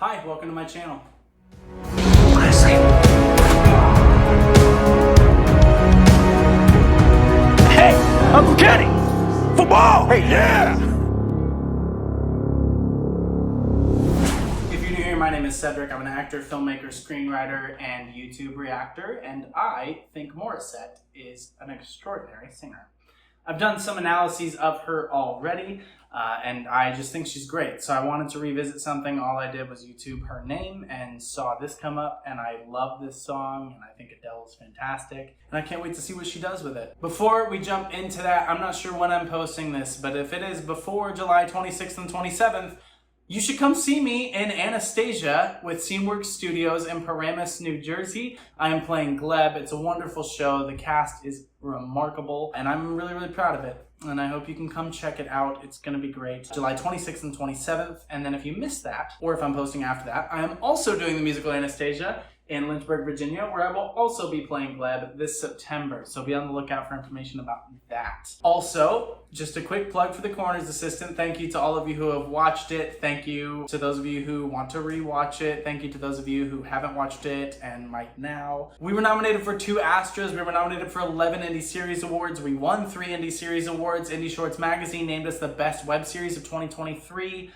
Hi, welcome to my channel. Hey, Uncle Kenny! Football! Hey, yeah! If you're new here, my name is Cedric. I'm an actor, filmmaker, screenwriter, and YouTube reactor, and I think Morissette is an extraordinary singer. I've done some analyses of her already, and I just think she's great. So I wanted to revisit something. All I did was YouTube her name and saw this come up, and I love this song, and I think Adele is fantastic, and I can't wait to see what she does with it. Before we jump into that, I'm not sure when I'm posting this, but if it is before July 26th and 27th, you should come see me in Anastasia with Sceneworks Studios in Paramus, New Jersey. I am playing Gleb. It's a wonderful show. The cast is remarkable, and I'm really, really proud of it. And I hope you can come check it out. It's gonna be great. July 26th and 27th. And then if you missed that, or if I'm posting after that, I am also doing the musical Anastasia in Lynchburg, Virginia, where I will also be playing Gleb this September. So be on the lookout for information about that. Also, just a quick plug for The Coroner's Assistant. Thank you to all of you who have watched it. Thank you to those of you who want to rewatch it. Thank you to those of you who haven't watched it and might now. We were nominated for 2 Astras. We were nominated for 11 Indie Series Awards. We won 3 Indie Series Awards. Indie Shorts Magazine named us the best web series of 2023.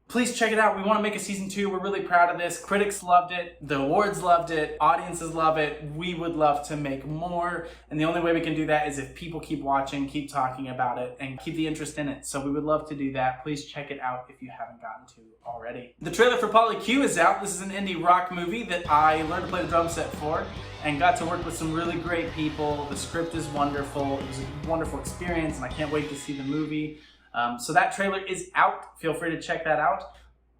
Please check it out. We want to make a season 2. We're really proud of this. Critics loved it. The awards loved it. Audiences love it. We would love to make more. And the only way we can do that is if people keep watching, keep talking about it, and keep the interest in it. So we would love to do that. Please check it out if you haven't gotten to already. The trailer for Polly Q is out. This is an indie rock movie that I learned to play the drum set for and got to work with some really great people. The script is wonderful. It was a wonderful experience, and I can't wait to see the movie. So that trailer is out. Feel free to check that out.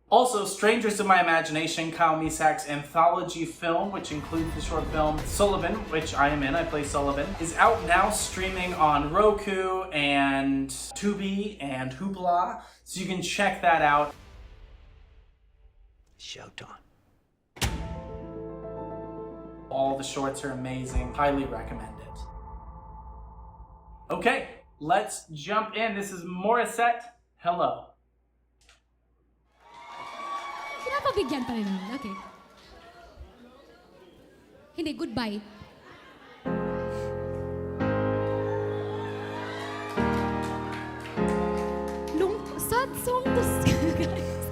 Also, Strangers of My Imagination, Kyle Misak's anthology film, which includes the short film Sullivan, which I am in, I play Sullivan, is out now streaming on Roku and Tubi and Hoopla, so you can check that out. Showtime. All the shorts are amazing. Highly recommend it. Okay, let's jump in. This is Morissette. Hello. Pinapabigyan pa rin naman. Okay. Hindi, goodbye. Sad song to guys.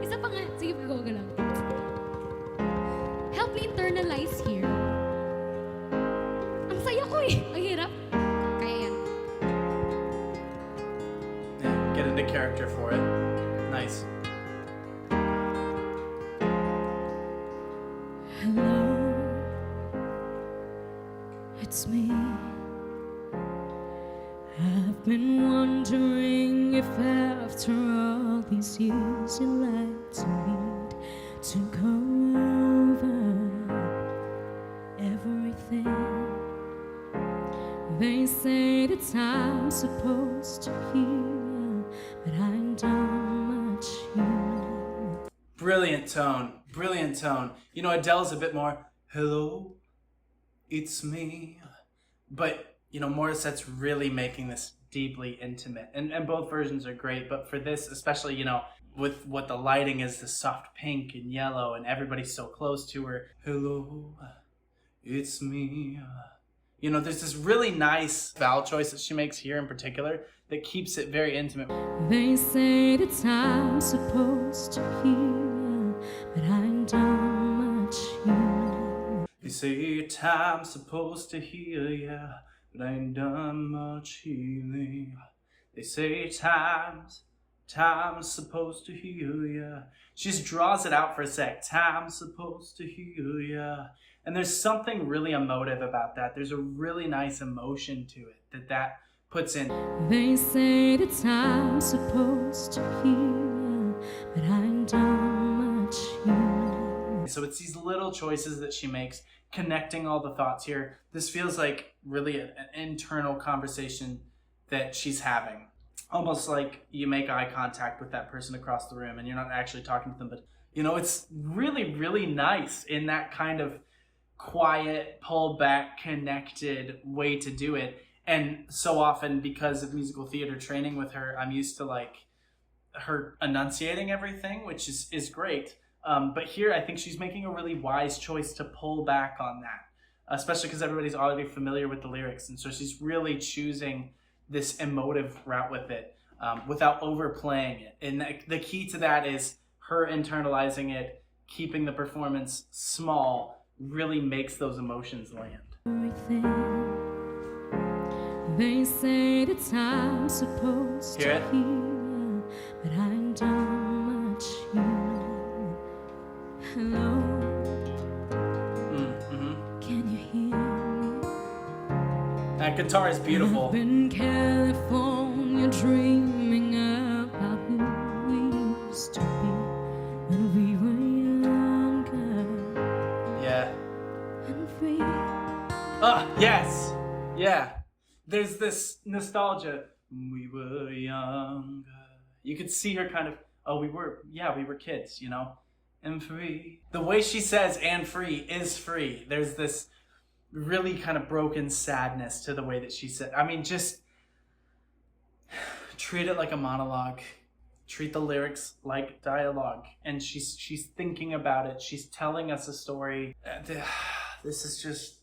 Isa pa nga. Sige, go ka lang. Help me internalize here. Ang saya ko eh. Ang hirap. Kaya yan. Yeah, get into character for it. Nice. Hello, it's me. I've been wondering if after all these years you'd like to meet to go over everything. They say that I'm supposed to heal, but I ain't done much healing. Brilliant tone. Brilliant tone. You know, Adele's a bit more, hello, it's me. But, you know, Morissette's really making this deeply intimate. And both versions are great, but for this, especially, you know, with what the lighting is, the soft pink and yellow, and everybody's so close to her, hello, it's me. You know, there's this really nice vowel choice that she makes here in particular that keeps it very intimate. They say that I'm supposed to heal, but I ain't done much healing. They say time's supposed to heal, yeah, but I ain't done much healing. They say time's supposed to heal, yeah. She just draws it out for a sec. Time's supposed to heal, yeah. And there's something really emotive about that. There's a really nice emotion to it that puts in. They say that I'm supposed to heal, but I ain't done much healing. So it's these little choices that she makes, connecting all the thoughts here. This feels like really an internal conversation that she's having. Almost like you make eye contact with that person across the room and you're not actually talking to them, but you know, it's really, really nice in that kind of quiet, pull back, connected way to do it. And so often, because of musical theater training with her, I'm used to like her enunciating everything, which is great. But here, I think she's making a really wise choice to pull back on that, especially because everybody's already familiar with the lyrics. And so she's really choosing this emotive route with it without overplaying it. And the key to that is her internalizing it, keeping the performance small, really makes those emotions land. They say that I'm supposed Hear to it? hear, but I don't much hear. Hello, can you hear me? That guitar is beautiful. Up in California, dreaming about who we used to be when we were younger. Yeah. And free. Yes. Yeah. There's this nostalgia. We were younger. You could see her kind of, we were kids, you know? And free. The way she says and free is free. There's this really kind of broken sadness to the way that she said. I mean, just treat it like a monologue. Treat the lyrics like dialogue. And she's thinking about it. She's telling us a story. This is just...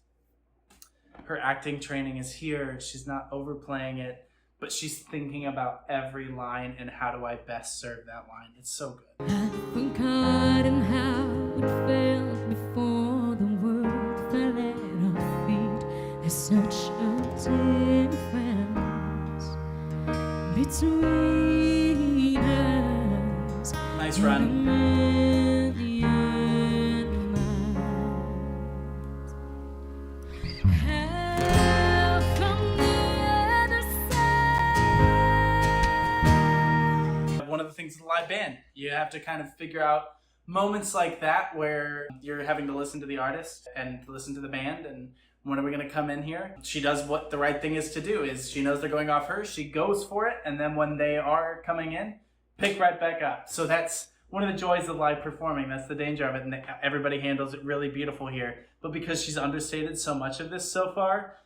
Her acting training is here. She's not overplaying it, but she's thinking about every line and how do I best serve that line. It's so good. I've forgotten how it felt before the world fell at our feet. There's such a difference between us. Nice run. One of the things with the live band, you have to kind of figure out moments like that where you're having to listen to the artist and listen to the band and when are we going to come in here? She does what the right thing is to do. Is she knows they're going off her, she goes for it, and then when they are coming in, pick right back up. So that's one of the joys of live performing. That's the danger of it, and everybody handles it really beautiful here. But because she's understated so much of this so far,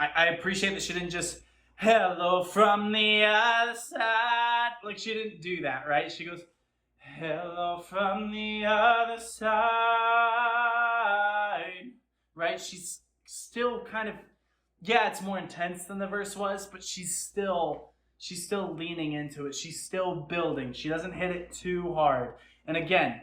I appreciate that she didn't just hello from the other side. Like, she didn't do that, right? She goes, hello from the other side. Right? She's still kind of, yeah, it's more intense than the verse was, but she's still leaning into it. She's still building. She doesn't hit it too hard. And again,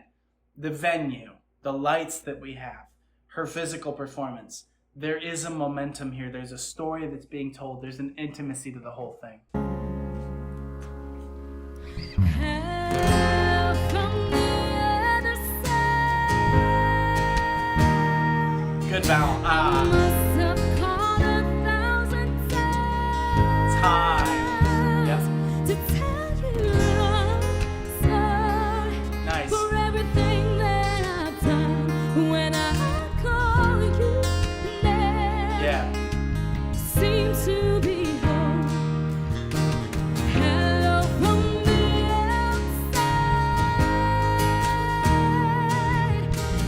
the venue, the lights that we have, her physical performance, there is a momentum here. There's a story that's being told. There's an intimacy to the whole thing. Good vowel. Time. Yes. Nice. Yeah. To be home. Hello from the outside.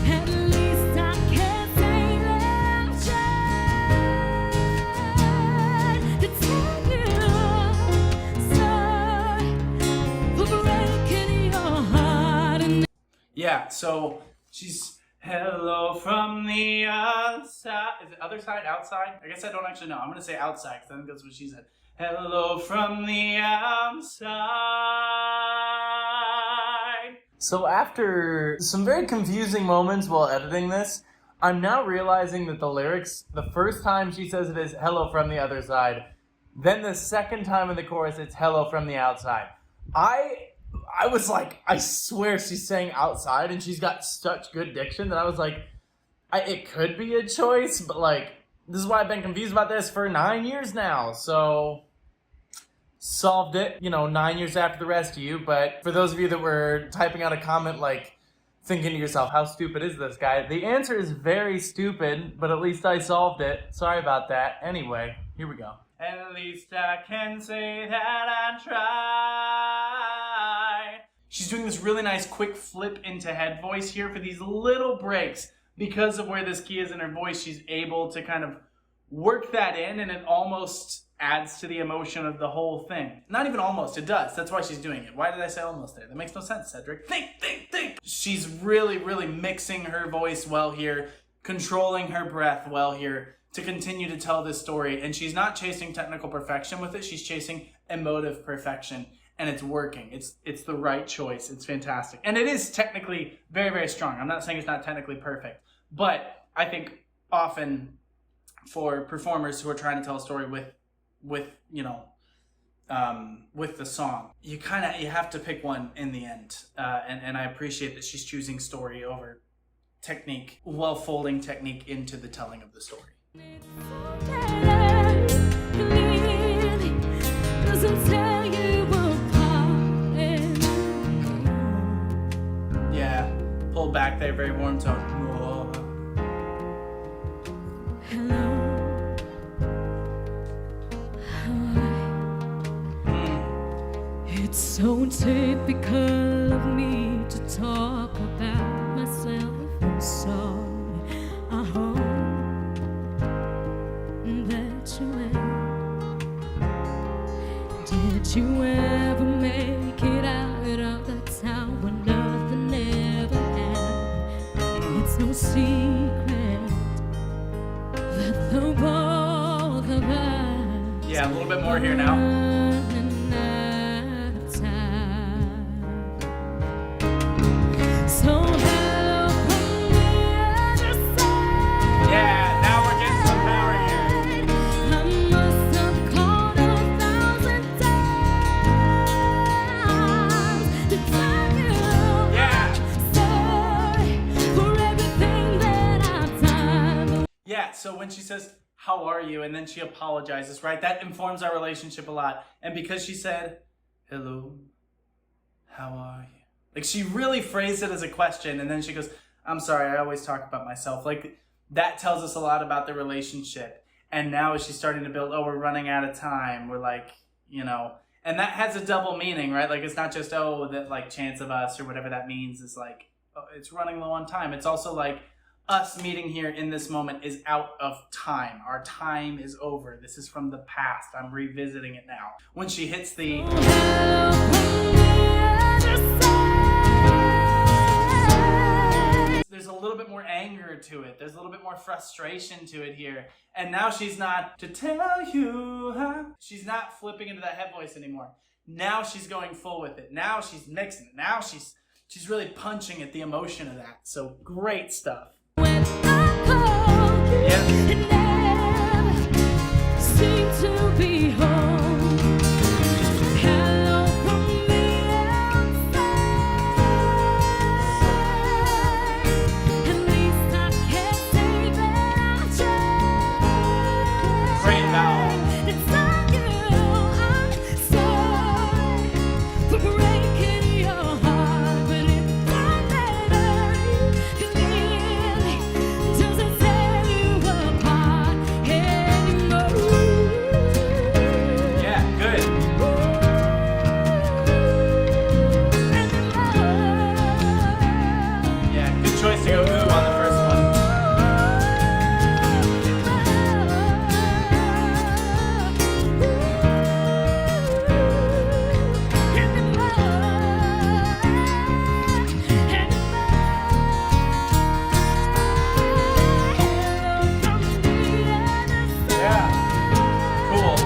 At least I can say that I tried to tell you sorry for breaking your heart. Yeah, so she's hello from the other side. Is it other side? Outside? I guess I don't actually know. I'm going to say outside because I think that's what she said. Hello from the outside. So after some very confusing moments while editing this, I'm now realizing that the lyrics, the first time she says it is hello from the other side. Then the second time in the chorus, it's hello from the outside. I was like, I swear she's saying outside, and she's got such good diction that I was like, it could be a choice, but like, this is why I've been confused about this for 9 years now. So, solved it, 9 years after the rest of you. But for those of you that were typing out a comment, like, thinking to yourself, how stupid is this guy? The answer is very stupid, but at least I solved it. Sorry about that. Anyway, here we go. At least I can say that I tried. She's doing this really nice quick flip into head voice here for these little breaks. Because of where this key is in her voice, she's able to kind of work that in, and it almost adds to the emotion of the whole thing. Not even almost, it does. That's why she's doing it. Why did I say almost there? That makes no sense, Cedric. Think. she's really, really mixing her voice well here, controlling her breath well here to continue to tell this story. And she's not chasing technical perfection with it. She's chasing emotive perfection. And it's working. It's the right choice. It's fantastic. And it is technically very, very strong. I'm not saying it's not technically perfect. But I think often for performers who are trying to tell a story with the song, you have to pick one in the end. And I appreciate that she's choosing story over technique, while folding technique into the telling of the story. Yeah, pulled back there, very warm tone. It's so typical of me to talk about myself. I'm sorry, I hope that you will. Did you ever make it out of the town where nothing ever happened? It's no secret that the both of us. Yeah, a little bit more here now. So when she says, "How are you?" and then she apologizes, right? That informs our relationship a lot. And because she said, "Hello, how are you?" Like, she really phrased it as a question, and then she goes, "I'm sorry, I always talk about myself." Like, that tells us a lot about the relationship. And now as she's starting to build, we're running out of time. We're like, and that has a double meaning, right? Like, it's not just, that like chance of us or whatever that means is like, it's running low on time. It's also like, us meeting here in this moment is out of time. Our time is over. This is from the past. I'm revisiting it now. When she hits the... There's a little bit more anger to it. There's a little bit more frustration to it here. And now she's not, to tell you how... She's not flipping into that head voice anymore. Now she's going full with it. Now she's mixing it. Now she's really punching at the emotion of that. So great stuff. It never seemed to be home. Hello from the outside. At least I can't say that I tried. Great vowel. It's not you, I'm sorry for breaking your heart, but it don't matter. Clearly doesn't tear you apart anymore. Yeah, good. Yeah, good choice to go ooh on the first one. Yeah, cool.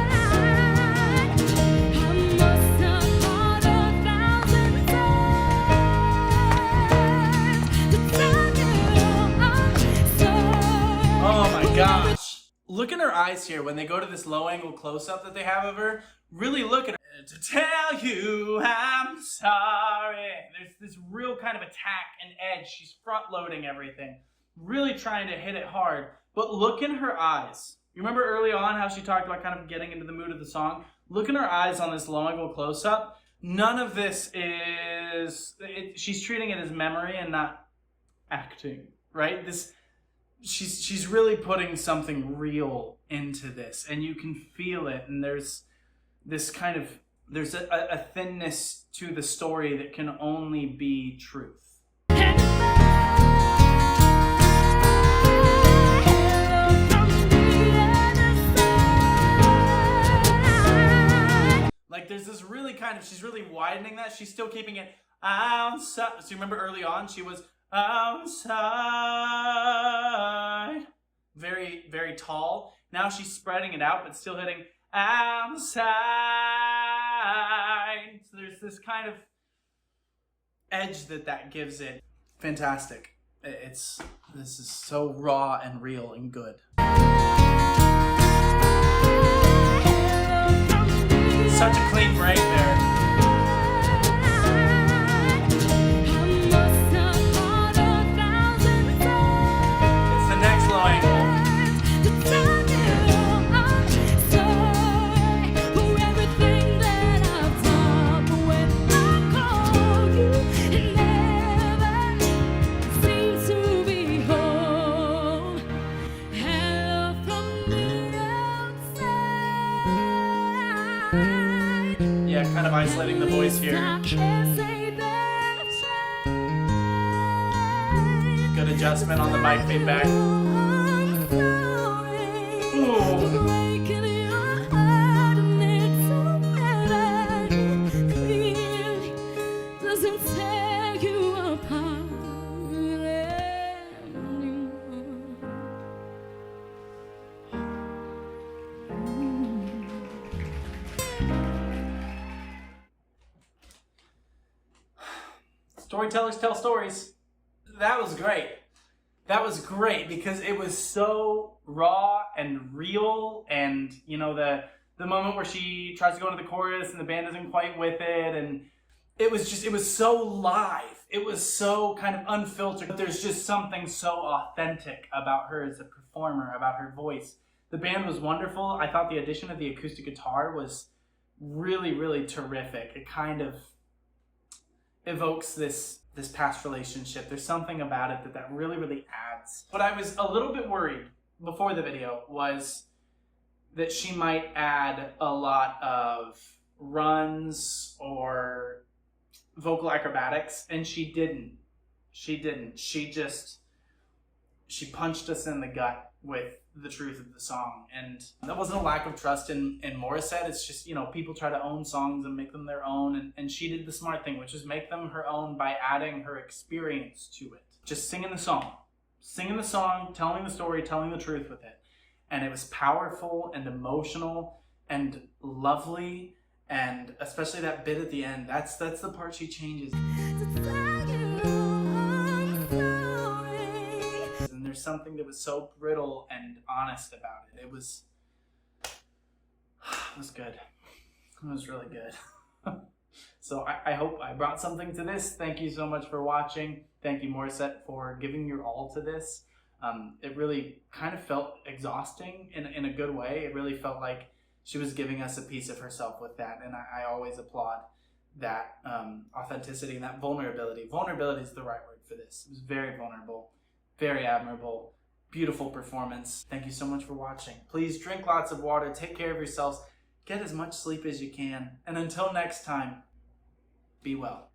Oh my gosh. Look in her eyes here when they go to this low angle close up that they have of her. Really look at her. To tell you I'm sorry. There's this real kind of attack and edge. She's front loading everything. Really trying to hit it hard. But look in her eyes. You remember early on how she talked about kind of getting into the mood of the song? Look in her eyes on this low angle close up. None of this is... she's treating it as memory and not acting, right? She's really putting something real into this, and you can feel it, and there's this kind of, there's a thinness to the story that can only be truth. Like, there's this really kind of, she's really widening that. She's still keeping it, outside. So you remember early on, she was outside. Very, very tall. Now she's spreading it out, but still hitting outside. So there's this kind of edge that gives it. Fantastic. This is so raw and real and good. Such a clean break there. It's the next low angle. Yeah, kind of isolating the voice here. Good adjustment on the mic feedback. Ooh. Storytellers tell stories. That was great. That was great because it was so raw and real, and you know the moment where she tries to go into the chorus and the band isn't quite with it, and it was so live. It was so kind of unfiltered. But there's just something so authentic about her as a performer, about her voice. The band was wonderful. I thought the addition of the acoustic guitar was really, really terrific. It kind of evokes this past relationship. There's something about it that really, really adds. What I was a little bit worried before the video was that she might add a lot of runs or vocal acrobatics, and she didn't. She punched us in the gut with the truth of the song, and that wasn't a lack of trust in Morissette. It's just, you know, people try to own songs and make them their own, and she did the smart thing, which is make them her own by adding her experience to it. Just singing the song, telling the story, telling the truth with it, and it was powerful and emotional and lovely, and especially that bit at the end. That's the part she changes. There's something that was so brittle and honest about it. It was good. It was really good. So I hope I brought something to this. Thank you so much for watching. Thank you, Morissette, for giving your all to this. It really kind of felt exhausting in a good way. It really felt like she was giving us a piece of herself with that, and I always applaud that authenticity and that vulnerability. Vulnerability is the right word for this. It was very vulnerable. Very admirable, beautiful performance. Thank you so much for watching. Please drink lots of water, take care of yourselves, get as much sleep as you can, and until next time, be well.